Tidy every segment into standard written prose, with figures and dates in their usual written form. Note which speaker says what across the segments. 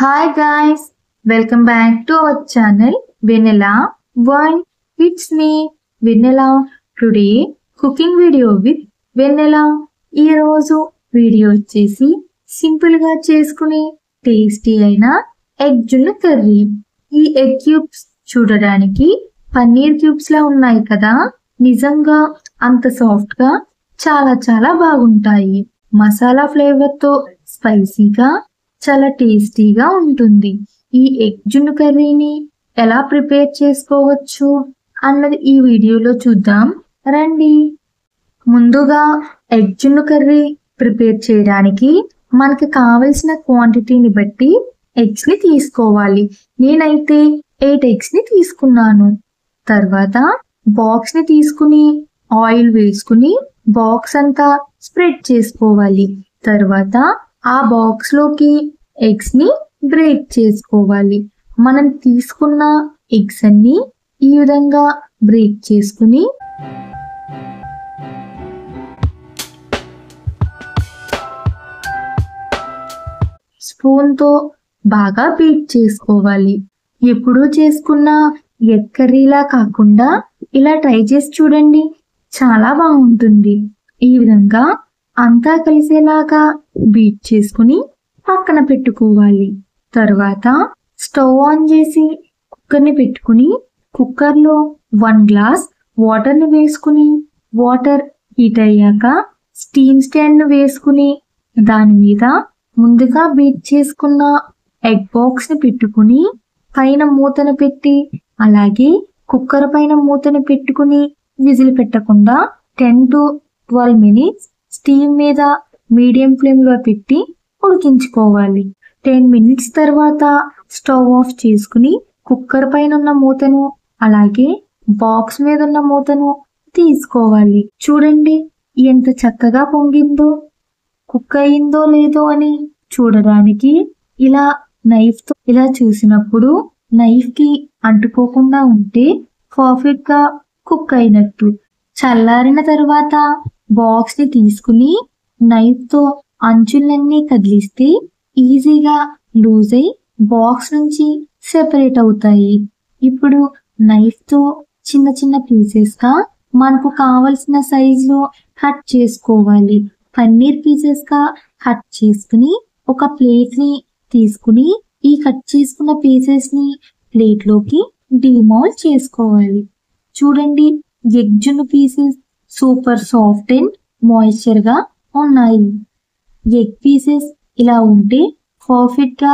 Speaker 1: Hi guys, welcome back to our channel Vanilla One. It's me Vanilla. Today cooking video with Vanilla. ఈ రోజు video వచ్చేసి simple గా చేసుకునే tasty అయిన egg జున్ను కర్రీ. ఈ ఎగ్ క్యూబ్స్ చూడడానికి పన్నీర్ క్యూబ్స్ లా ఉన్నాయి కదా, నిజంగా అంత సాఫ్ట్ గా చాలా బాగుంటాయి. మసాలా ఫ్లేవర్ తో స్పైసీగా చాలా టేస్టీగా ఉంటుంది. ఈ ఎగ్ జున్ను కర్రీని ఎలా ప్రిపేర్ చేసుకోవచ్చు అన్నది ఈ వీడియోలో చూద్దాం రండి. ముందుగా ఎగ్ జున్ను కర్రీ ప్రిపేర్ చేయడానికి మనకి కావలసిన క్వాంటిటీని బట్టి ఎగ్స్ ని తీసుకోవాలి. నేనైతే 8 ఎగ్స్ ని తీసుకున్నాను. తర్వాత బాక్స్ ని తీసుకుని ఆయిల్ వేసుకుని బాక్స్ అంతా స్ప్రెడ్ చేసుకోవాలి. తర్వాత ఆ బాక్స్ లోకి ఎగ్స్ ని బ్రేక్ చేసుకోవాలి. మనం తీసుకున్న ఎగ్స్ అన్ని ఈ విధంగా బ్రేక్ చేసుకుని స్పూన్ తో బాగా బీట్ చేసుకోవాలి. ఎప్పుడూ చేసుకున్న ఎగ్ కర్రీలా కాకుండా ఇలా ట్రై చేసి చూడండి, చాలా బాగుంటుంది. ఈ విధంగా అంతా కలిసేలాగా బీట్ చేసుకుని పక్కన పెట్టుకోవాలి. తర్వాత స్టవ్ ఆన్ చేసి కుక్కర్ని పెట్టుకుని కుక్కర్లో 1 గ్లాస్ వాటర్ని వేసుకుని వాటర్ హీట్ అయ్యాక స్టీమ్ స్టాండ్ వేసుకుని దాని మీద ముందుగా బీట్ చేసుకున్న ఎగ్ బాక్స్ ని పెట్టుకుని పైన మూతను పెట్టి అలాగే కుక్కర్ పైన మూతను పెట్టుకుని విజిల్ పెట్టకుండా 10 to 12 మినిట్స్ స్టీమ్ మీద మీడియం ఫ్లేమ్ లో పెట్టి ఉడికించుకోవాలి. 10 మినిట్స్ తర్వాత స్టవ్ ఆఫ్ చేసుకుని కుక్కర్ పైన ఉన్న మూతను అలాగే బాక్స్ మీద ఉన్న మూతను తీసుకోవాలి. చూడండి ఎంత చక్కగా పొంగిందో. కుక్ అయిందో లేదో అని చూడడానికి ఇలా నైఫ్ తో ఇలా చూసినప్పుడు నైఫ్ కి అంటుకోకుండా ఉంటే పర్ఫెక్ట్ గా కుక్ అయినట్టు. చల్లారిన తర్వాత బాక్స్ ని తీసుకుని నైఫ్ తో అంచులన్నీ కదిలిస్తే ఈజీగా లూజ్ అయి బాక్స్ నుంచి సెపరేట్ అవుతాయి. ఇప్పుడు నైఫ్ తో చిన్న పీసెస్ గా మనకు కావలసిన సైజ్ లో కట్ చేసుకోవాలి. పన్నీర్ పీసెస్ గా కట్ చేసుకుని ఒక ప్లేట్ ని తీసుకుని ఈ కట్ చేసుకున్న పీసెస్ ని ప్లేట్ లోకి డిమోల్డ్ చేసుకోవాలి. చూడండి ఎగ్ జున్ను pieces super soft and moisture గా ఉన్నాయి. ఎగ్ పీసెస్ ఇలా ఉంటే పర్ఫెక్ట్ గా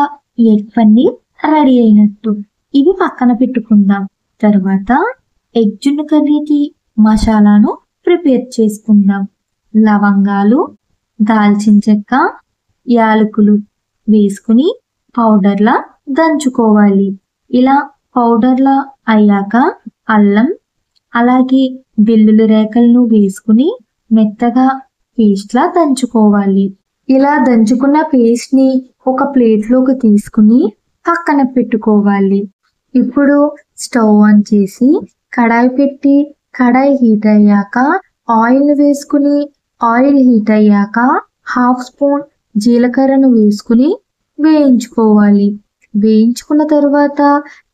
Speaker 1: ఎగ్ పన్నీర్ రెడీ అయినట్టు. ఇవి పక్కన పెట్టుకుందాం. తర్వాత ఎగ్ జున్ను కర్రీకి మసాలాను ప్రిపేర్ చేసుకుందాం. లవంగాలు, దాల్చిన చెక్క, యాలకులు వేసుకుని పౌడర్లా దంచుకోవాలి. ఇలా పౌడర్లా అయ్యాక అల్లం అలాగే వెల్లుల్లి రేకలను వేసుకుని మెత్తగా పేస్ట్ లా దంచుకోవాలి. ఇలా దంచుకున్న పేస్ట్ ని ఒక ప్లేట్ లోకి తీసుకుని పక్కన పెట్టుకోవాలి. ఇప్పుడు స్టవ్ ఆన్ చేసి కడాయి పెట్టి కడాయి హీట్ అయ్యాక ఆయిల్ వేసుకుని ఆయిల్ హీట్ అయ్యాక 1/2 స్పూన్ జీలకర్రను వేసుకుని వేయించుకోవాలి. వేయించుకున్న తర్వాత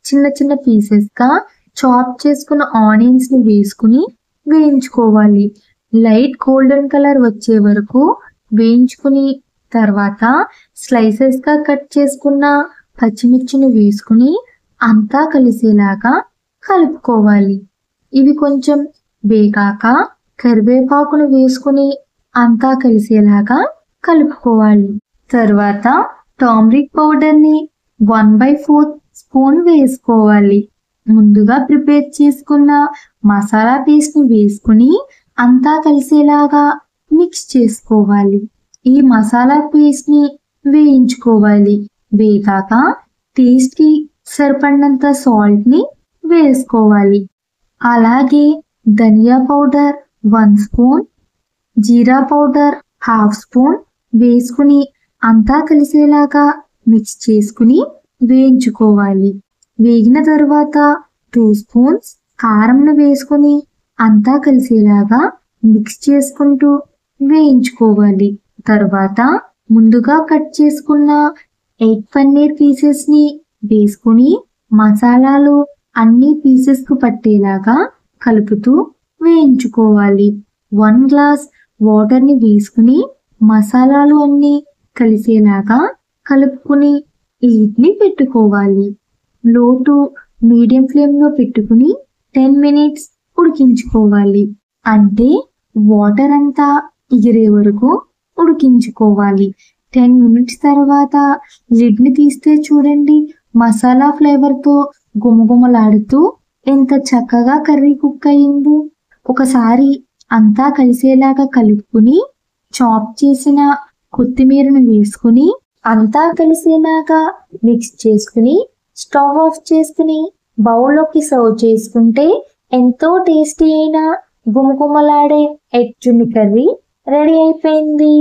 Speaker 1: చిన్న పీసెస్ గా చాప్ చేసుకున్న ఆనియన్స్ ని వేసుకుని వేయించుకోవాలి. లైట్ గోల్డెన్ కలర్ వచ్చే వరకు వేయించుకుని తర్వాత స్లైసెస్ గా కట్ చేసుకున్న పచ్చిమిర్చిని వేసుకుని అంతా కలిసేలాగా కలుపుకోవాలి. ఇవి కొంచెం వేగాక కరివేపాకును వేసుకుని అంతా కలిసేలాగా కలుపుకోవాలి. తర్వాత టర్మరిక్ పౌడర్ ని 1/4 స్పూన్ వేసుకోవాలి. ముందుగా ప్రిపేర్ చేసుకున్న మసాలా పేస్ట్ ని వేసుకుని అంతా కలిసేలాగా మిక్స్ చేసుకోవాలి. ఈ మసాలా పేస్ట్ ని వేయించుకోవాలి. వేగాక టేస్ట్ కి సరిపడినంత సాల్ట్ ని వేసుకోవాలి. అలాగే ధనియా పౌడర్ 1 స్పూన్, జీరా పౌడర్ 1/2 స్పూన్ వేసుకుని అంతా కలిసేలాగా మిక్స్ చేసుకుని వేయించుకోవాలి. వేగిన తర్వాత 2 స్పూన్స్ కారంను వేసుకుని అంతా కలిసేలాగా మిక్స్ చేసుకుంటూ వేయించుకోవాలి. తర్వాత ముందుగా కట్ చేసుకున్న ఎగ్ పన్నీర్ పీసెస్ని వేసుకుని మసాలాలు అన్ని పీసెస్కు పట్టేలాగా కలుపుతూ వేయించుకోవాలి. 1 గ్లాస్ వాటర్ని వేసుకుని మసాలాలు అన్నీ కలిసేలాగా కలుపుకుని లిడ్ని పెట్టుకోవాలి. లో టు మీడియం ఫ్లేమ్లో పెట్టుకుని 10 మినిట్స్ ఉడికించుకోవాలి. అంటే వాటర్ అంతా ఎగిరే వరకు ఉడికించుకోవాలి. 10 మినిట్స్ తర్వాత లిడ్ని తీస్తే చూడండి, మసాలా ఫ్లేవర్తో గుమగుమలాడుతూ ఎంత చక్కగా కర్రీ కుక్ అయింది. ఒకసారి అంతా కలిసేలాగా కలుపుకుని చాప్ చేసిన కొత్తిమీరను వేసుకుని అంతా కలిసేలాగా మిక్స్ చేసుకుని స్టవ్ ఆఫ్ చేసుకుని బౌల్లోకి సర్వ్ చేసుకుంటే ఎంతో టేస్టీ అయిన గుమగుమలాడే ఎగ్ జున్ను కర్రీ రెడీ అయిపోయింది.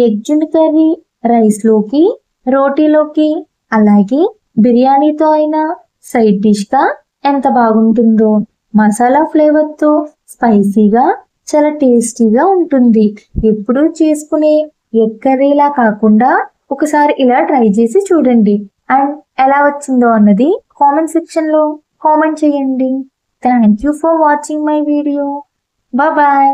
Speaker 1: ఎగ్ జున్ను కర్రీ రైస్లోకి, రోటీలోకి, అలాగే బిర్యానీతో అయినా సైడ్ డిష్గా ఎంత బాగుంటుందో. మసాలా ఫ్లేవర్తో స్పైసీగా చాలా టేస్టీగా ఉంటుంది. ఎప్పుడూ చేసుకునే ఎగ్ కర్రీలా కాకుండా ఒకసారి ఇలా ట్రై చేసి చూడండి. అండ్ ఎలా వచ్చిందో అన్నది కామెంట్ సెక్షన్లో కామెంట్ చేయండి. Thank you for watching my video. Bye.